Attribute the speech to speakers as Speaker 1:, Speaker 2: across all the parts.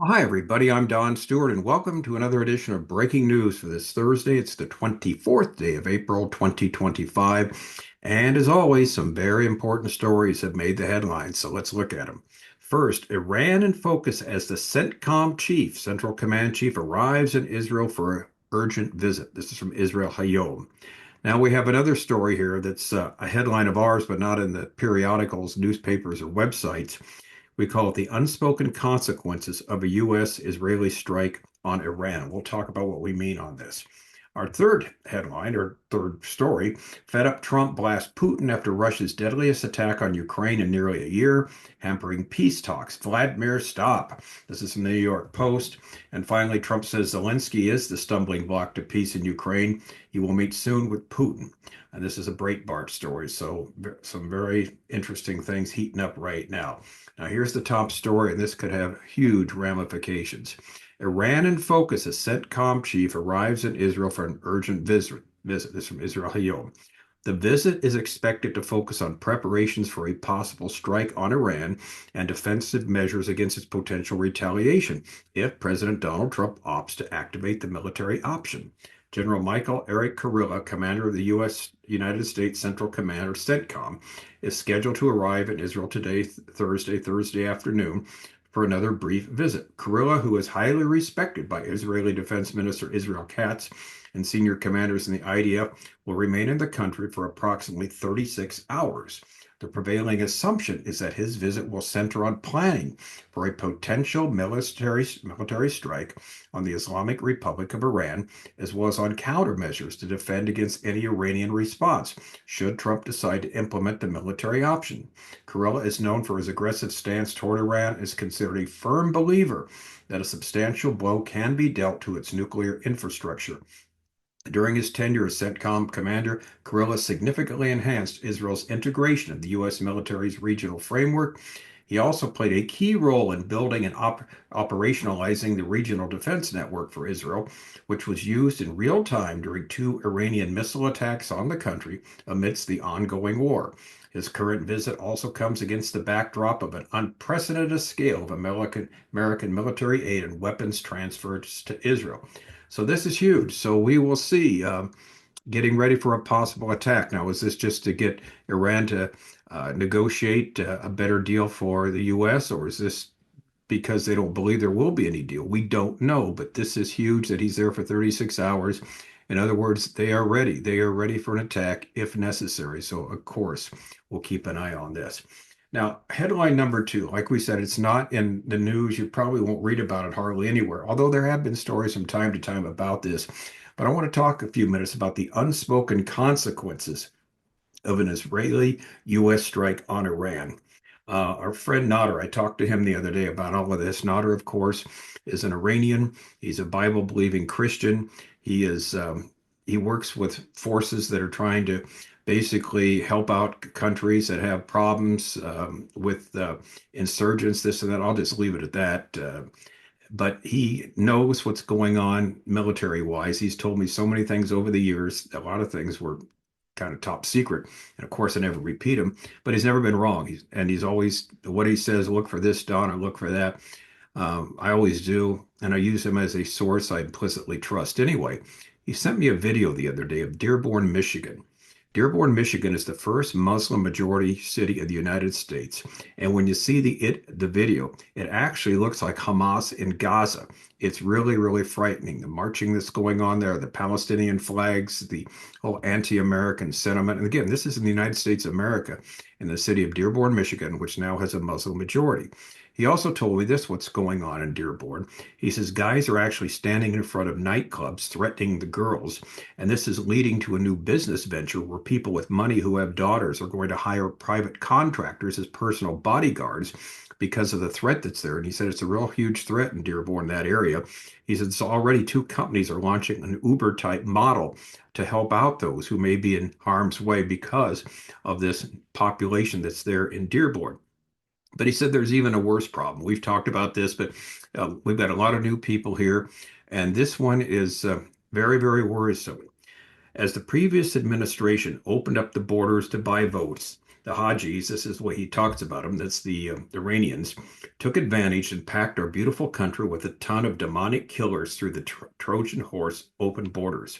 Speaker 1: Hi, everybody. I'm Don Stewart, and welcome to another edition of Breaking News for this Thursday. It's the 24th day of April, 2025. And as always, some very important stories have made the headlines, so let's look at them. First, Iran in focus as the CENTCOM Chief, Central Command Chief, arrives in Israel for an urgent visit. This is from Israel HaYom. Now, we have another story here that's a headline of ours, but not in the periodicals, newspapers, or websites. We call it the unspoken consequences of a U.S.-Israeli strike on Iran. We'll talk about what we mean on this. Our third headline, or third story, fed up Trump blasts Putin after Russia's deadliest attack on Ukraine in nearly a year, hampering peace talks. Vladimir, stop. This is from the New York Post. And finally, Trump says Zelensky is the stumbling block to peace in Ukraine. He will meet soon with Putin. And this is a Breitbart story, so some very interesting things heating up right now. Now, here's the top story, and this could have huge ramifications. Iran in focus. A CENTCOM chief arrives in Israel for an urgent visit. This is from Israel Hayom. The visit is expected to focus on preparations for a possible strike on Iran and defensive measures against its potential retaliation if President Donald Trump opts to activate the military option. General Michael Erik Kurilla, commander of the United States Central Command, or CENTCOM, is scheduled to arrive in Israel today, Thursday afternoon, for another brief visit. Kurilla, who is highly respected by Israeli Defense Minister Israel Katz and senior commanders in the IDF, will remain in the country for approximately 36 hours. The prevailing assumption is that his visit will center on planning for a potential military strike on the Islamic Republic of Iran, as well as on countermeasures to defend against any Iranian response, should Trump decide to implement the military option. Kurilla is known for his aggressive stance toward Iran and is considered a firm believer that a substantial blow can be dealt to its nuclear infrastructure. During his tenure as CENTCOM commander, Kurilla significantly enhanced Israel's integration of the U.S. military's regional framework. He also played a key role in building and operationalizing the regional defense network for Israel, which was used in real time during two Iranian missile attacks on the country amidst the ongoing war. His current visit also comes against the backdrop of an unprecedented scale of American military aid and weapons transfers to Israel. So this is huge. So we will see getting ready for a possible attack. Now, is this just to get Iran to negotiate a better deal for the U.S., or is this because they don't believe there will be any deal? We don't know, but this is huge that he's there for 36 hours. In other words, they are ready. They are ready for an attack if necessary. So, of course, we'll keep an eye on this. Now, headline number two, like we said, it's not in the news. You probably won't read about it hardly anywhere, although there have been stories from time to time about this. But I want to talk a few minutes about the unspoken consequences of an Israeli-U.S. strike on Iran. Our friend Nader, I talked to him the other day about all of this. Nader, of course, is an Iranian. He's a Bible-believing Christian. He works with forces that are trying to basically help out countries that have problems with insurgents, this and that. I'll just leave it at that. But he knows what's going on military wise. He's told me so many things over the years. A lot of things were kind of top secret. And of course, I never repeat them, but he's never been wrong. He's always, what he says, look for this, Don, or look for that. I always do. And I use him as a source I implicitly trust. Anyway, he sent me a video the other day of Dearborn, Michigan. Dearborn, Michigan is the first Muslim majority city in the United States. And when you see the video, it actually looks like Hamas in Gaza. It's really, really frightening. The marching that's going on there, the Palestinian flags, the whole anti-American sentiment. And again, this is in the United States of America, in the city of Dearborn, Michigan, which now has a Muslim majority. He also told me this, what's going on in Dearborn. He says guys are actually standing in front of nightclubs threatening the girls. And this is leading to a new business venture where people with money who have daughters are going to hire private contractors as personal bodyguards because of the threat that's there. And he said it's a real huge threat in Dearborn, that area. He said it's already two companies are launching an Uber type model to help out those who may be in harm's way because of this population that's there in Dearborn. But he said there's even a worse problem. We've talked about this, but we've got a lot of new people here, and this one is very, very worrisome. As the previous administration opened up the borders to buy votes, the Hajis, this is what he talks about them, that's the Iranians, took advantage and packed our beautiful country with a ton of demonic killers through the Trojan horse open borders.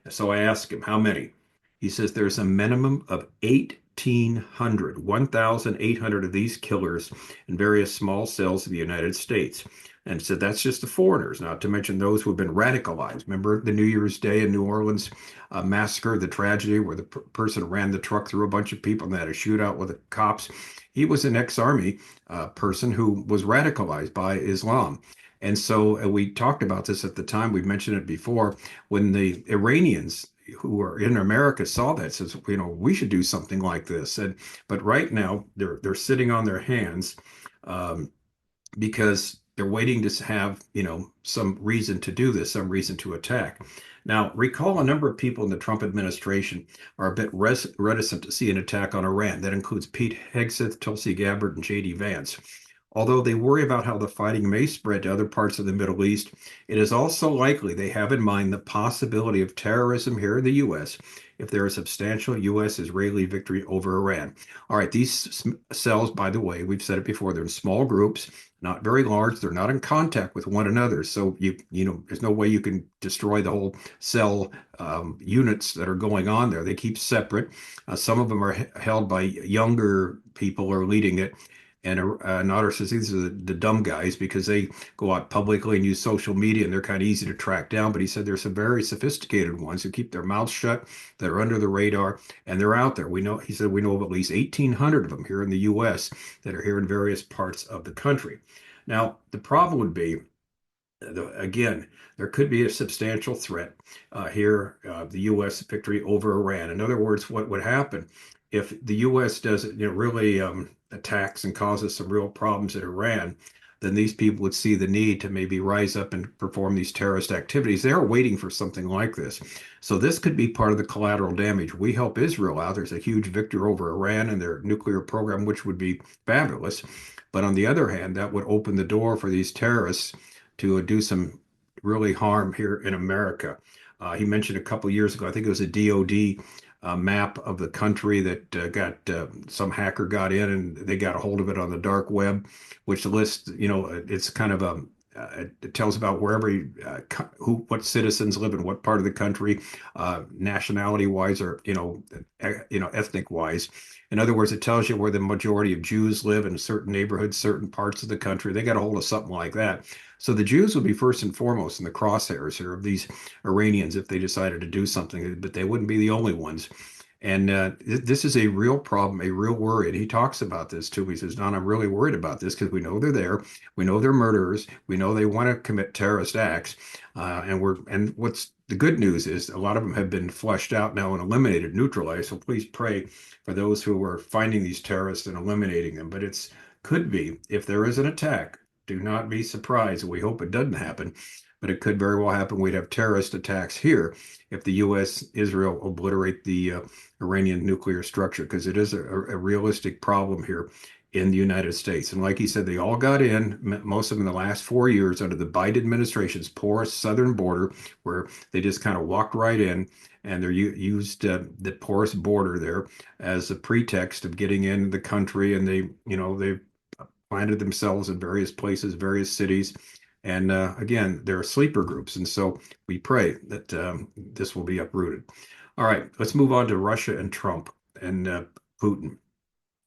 Speaker 1: So I asked him, how many? He says there's a minimum of 1,800 of these killers in various small cells of the United States. And said that's just the foreigners, not to mention those who have been radicalized. Remember the New Year's Day in New Orleans massacre, the tragedy where the person ran the truck through a bunch of people and they had a shootout with the cops. He was an ex-army person who was radicalized by Islam. And so we talked about this at the time. We mentioned it before when the Iranians who are in America saw that says, we should do something like this. And but right now they're sitting on their hands um, because they're waiting to have, some reason to do this, some reason to attack. Now, recall a number of people in the Trump administration are a bit reticent to see an attack on Iran. That includes Pete Hegseth, Tulsi Gabbard, and J.D. Vance. Although they worry about how the fighting may spread to other parts of the Middle East, it is also likely they have in mind the possibility of terrorism here in the U.S. if there is substantial U.S.-Israeli victory over Iran. All right, these cells, by the way, we've said it before, they're in small groups, not very large. They're not in contact with one another. So there's no way you can destroy the whole cell units that are going on there. They keep separate. Some of them are held by younger people who are leading it. And Nader says these are the dumb guys because they go out publicly and use social media and they're kind of easy to track down. But he said there's some very sophisticated ones who keep their mouths shut, that are under the radar, and they're out there. He said we know of at least 1,800 of them here in the U.S. that are here in various parts of the country. Now, the problem would be, again, there could be a substantial threat here, the U.S. victory over Iran. In other words, what would happen if the U.S. does really attacks and causes some real problems in Iran? Then these people would see the need to maybe rise up and perform these terrorist activities. They're waiting for something like this. So this could be part of the collateral damage. We help Israel out. There's a huge victory over Iran and their nuclear program, which would be fabulous. But on the other hand, that would open the door for these terrorists to do some really harm here in America. He mentioned a couple of years ago, I think it was a DOD map of the country that got some hacker got in and they got a hold of it on the dark web, which lists, it's kind of it tells about wherever what citizens live in what part of the country, nationality wise or ethnic wise. In other words, it tells you where the majority of Jews live in certain neighborhoods, certain parts of the country. They got a hold of something like that. So the Jews would be first and foremost in the crosshairs here of these Iranians if they decided to do something, but they wouldn't be the only ones. And this is a real problem, a real worry. And he talks about this too. He says, Don, I'm really worried about this because we know they're there. We know they're murderers. We know they want to commit terrorist acts. And what's the good news is a lot of them have been flushed out now and eliminated, neutralized. So please pray for those who are finding these terrorists and eliminating them. But it's could be if there is an attack, do not be surprised. We hope it doesn't happen, but it could very well happen. We'd have terrorist attacks here if the U.S. Israel obliterate the Iranian nuclear structure, because it is a realistic problem here in the United States. And like he said, they all got in, most of them in the last 4 years under the Biden administration's porous southern border, where they just kind of walked right in and they're used the porous border there as a pretext of getting in the country. And they planted themselves in various places, various cities. And again, there are sleeper groups. And so we pray that this will be uprooted. All right, let's move on to Russia and Trump and Putin.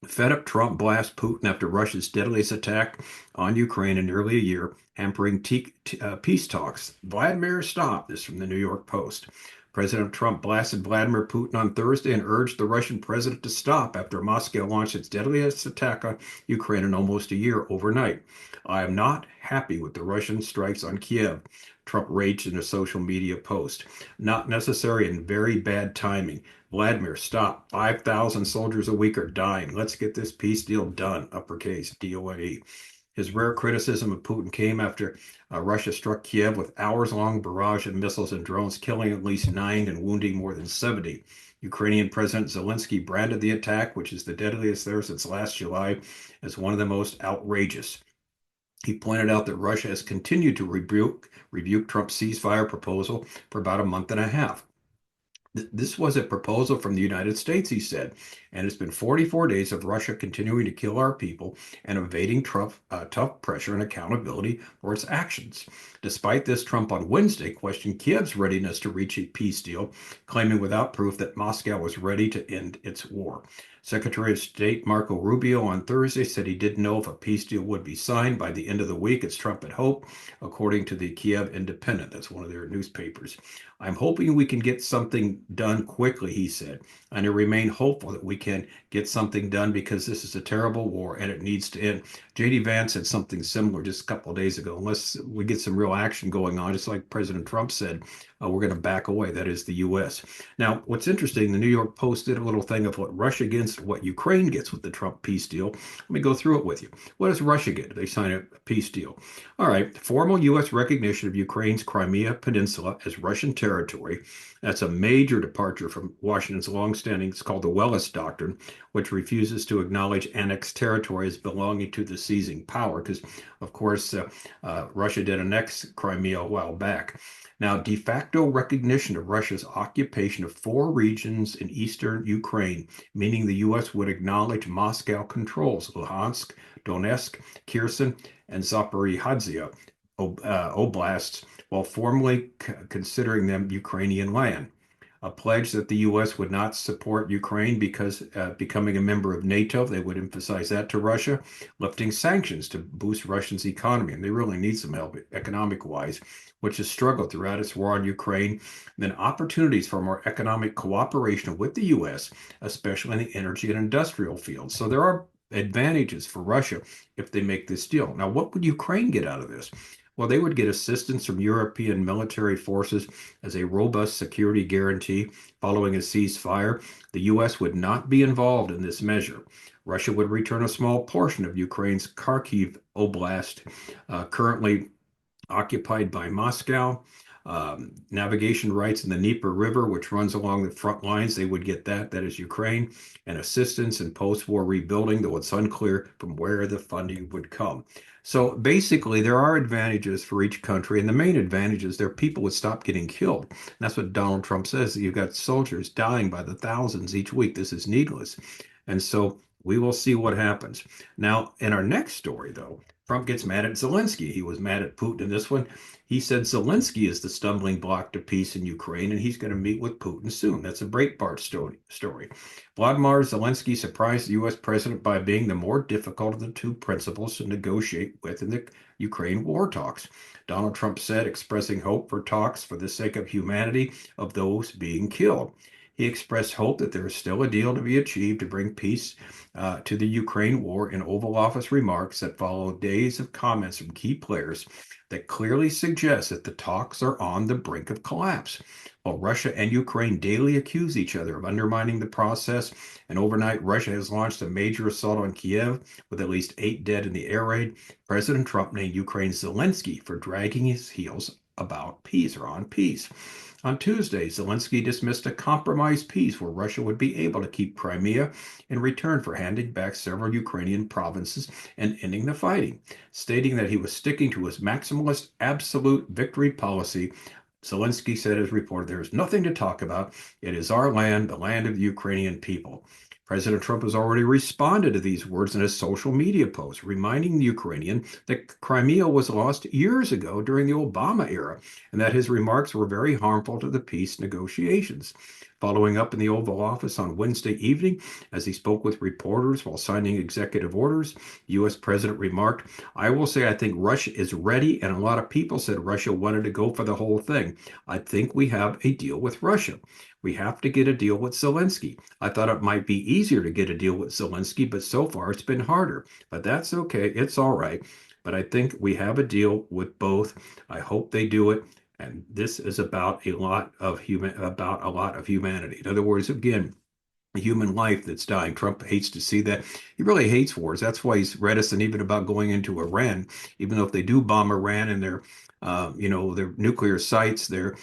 Speaker 1: Fed up, Trump blasts Putin after Russia's deadliest attack on Ukraine in nearly a year, hampering peace talks. Vladimir, stop. This from the New York Post. President Trump blasted Vladimir Putin on Thursday and urged the Russian president to stop after Moscow launched its deadliest attack on Ukraine in almost a year overnight. I am not happy with the Russian strikes on Kiev, Trump raged in a social media post. Not necessary and very bad timing. Vladimir, stop. 5,000 soldiers a week are dying. Let's get this peace deal done. Uppercase, D-O-N-E. His rare criticism of Putin came after Russia struck Kiev with hours-long barrage of missiles and drones, killing at least 9 and wounding more than 70. Ukrainian President Zelensky branded the attack, which is the deadliest there since last July, as one of the most outrageous. He pointed out that Russia has continued to rebuke Trump's ceasefire proposal for about a month and a half. This was a proposal from the United States, he said, and it's been 44 days of Russia continuing to kill our people and evading tough pressure and accountability for its actions. Despite this, Trump on Wednesday questioned Kiev's readiness to reach a peace deal, claiming without proof that Moscow was ready to end its war. Secretary of State Marco Rubio on Thursday said he didn't know if a peace deal would be signed by the end of the week, as Trump had hoped, according to the Kiev Independent. That's one of their newspapers. I'm hoping we can get something done quickly, he said, and I remain hopeful that we can get something done because this is a terrible war and it needs to end. J.D. Vance said something similar just a couple of days ago. Unless we get some real action going on, just like President Trump said, we're going to back away. That is the U.S. Now, what's interesting, the New York Post did a little thing of what Russia gets, what Ukraine gets with the Trump peace deal. Let me go through it with you. What does Russia get? They sign a peace deal. All right, formal U.S. recognition of Ukraine's Crimea Peninsula as Russian territory. That's a major departure from Washington's longstanding, it's called the Welles Doctrine, which refuses to acknowledge annexed territory as belonging to the seizing power, because, of course, Russia did annex Crimea a while back. Now, de facto recognition of Russia's occupation of 4 regions in eastern Ukraine, meaning the U.S. would acknowledge Moscow controls Luhansk, Donetsk, Kherson, and Zaporizhzhia oblasts, while formally considering them Ukrainian land. A pledge that the U.S. would not support Ukraine because becoming a member of NATO, they would emphasize that to Russia, lifting sanctions to boost Russia's economy, and they really need some help economic-wise, which has struggled throughout its war on Ukraine, and then opportunities for more economic cooperation with the U.S., especially in the energy and industrial fields. So there are advantages for Russia if they make this deal. Now, what would Ukraine get out of this? Well, they would get assistance from European military forces as a robust security guarantee following a ceasefire. The U.S. would not be involved in this measure. Russia would return a small portion of Ukraine's Kharkiv Oblast, currently occupied by Moscow. Navigation rights in the Dnieper River, which runs along the front lines, they would get that. That is Ukraine. And assistance in post-war rebuilding, though it's unclear from where the funding would come. So basically, there are advantages for each country, and the main advantage is their people would stop getting killed. And that's what Donald Trump says. You've got soldiers dying by the thousands each week. This is needless. And so we will see what happens. Now, in our next story, though, Trump gets mad at Zelensky. He was mad at Putin in this one. He said Zelensky is the stumbling block to peace in Ukraine, and he's going to meet with Putin soon. That's a Breitbart story. Vladimir Zelensky surprised the U.S. president by being the more difficult of the two principals to negotiate with in the Ukraine war talks. Donald Trump said, expressing hope for talks for the sake of humanity of those being killed. He expressed hope that there is still a deal to be achieved to bring peace to the Ukraine war in Oval Office remarks that followed days of comments from key players that clearly suggest that the talks are on the brink of collapse. While Russia and Ukraine daily accuse each other of undermining the process, and overnight Russia has launched a major assault on Kiev with at least 8 dead in the air raid, President Trump named Ukraine's Zelensky for dragging his heels about peace or on peace. On Tuesday, Zelensky dismissed a compromise peace where Russia would be able to keep Crimea in return for handing back several Ukrainian provinces and ending the fighting, stating that he was sticking to his maximalist absolute victory policy. Zelensky said as reported, there is nothing to talk about. It is our land, the land of the Ukrainian people. President Trump has already responded to these words in a social media post, reminding the Ukrainian that Crimea was lost years ago during the Obama era, and that his remarks were very harmful to the peace negotiations. Following up in the Oval Office on Wednesday evening, as he spoke with reporters while signing executive orders, the U.S. president remarked, I will say I think Russia is ready, and a lot of people said Russia wanted to go for the whole thing. I think we have a deal with Russia. We have to get a deal with Zelensky. I thought it might be easier to get a deal with Zelensky, but so far it's been harder. But that's okay. It's all right. But I think we have a deal with both. I hope they do it. And this is about a lot of humanity. In other words, again, human life that's dying. Trump hates to see that. He really hates wars. That's why he's reticent even about going into Iran, even though if they do bomb Iran and their nuclear sites there,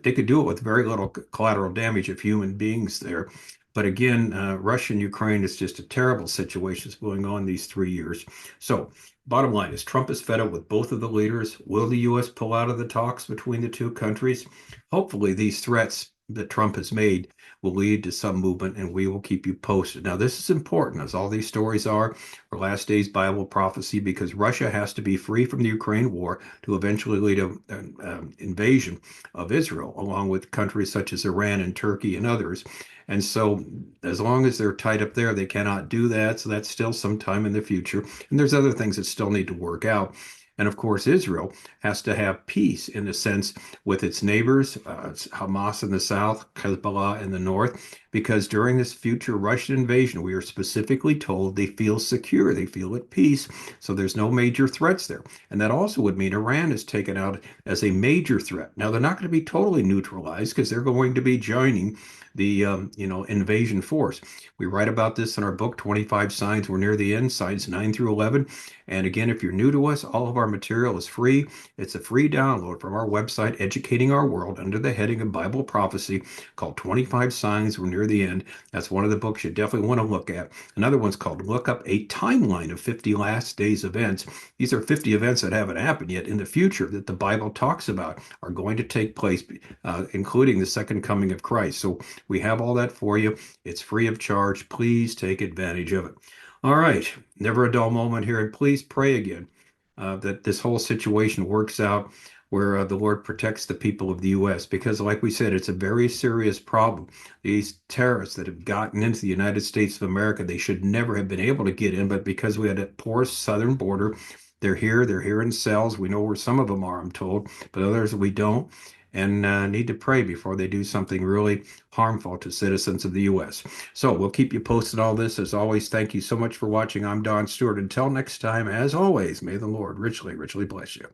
Speaker 1: they could do it with very little collateral damage of human beings there. But again, Russia and Ukraine is just a terrible situation that's going on these 3 years. So bottom line is Trump is fed up with both of the leaders. Will the U.S. pull out of the talks between the two countries? Hopefully these threats that Trump has made will lead to some movement, and we will keep you posted. Now, this is important, as all these stories are, for last days Bible prophecy, because Russia has to be free from the Ukraine war to eventually lead an invasion of Israel, along with countries such as Iran and Turkey and others. And so, as long as they're tied up there, they cannot do that. So that's still some time in the future. And there's other things that still need to work out. And of course, Israel has to have peace in a sense with its neighbors, Hamas in the south, Hezbollah in the north, because during this future Russian invasion, we are specifically told they feel secure, they feel at peace, so there's no major threats there. And that also would mean Iran is taken out as a major threat. Now, they're not going to be totally neutralized because they're going to be joining the invasion force. We write about this in our book, 25 Signs. We're near the end, signs 9 through 11. And again, if you're new to us, all of our material is free. It's a free download from our website, Educating Our World, under the heading of Bible Prophecy, called 25 Signs. We're near the end. That's one of the books you definitely want to look at. Another one's called Look Up a Timeline of 50 Last Days Events. These are 50 events that haven't happened yet in the future that the Bible talks about are going to take place, including the second coming of Christ. So we have all that for you. It's free of charge. Please take advantage of it. All right. Never a dull moment here. And please pray again that this whole situation works out where the Lord protects the people of the U.S. Because, like we said, it's a very serious problem. These terrorists that have gotten into the United States of America, they should never have been able to get in. But because we had a porous southern border, they're here. They're here in cells. We know where some of them are, I'm told, but others we don't. And need to pray before they do something really harmful to citizens of the U.S. So we'll keep you posted on all this. As always, thank you so much for watching. I'm Don Stewart. Until next time, as always, may the Lord richly, richly bless you.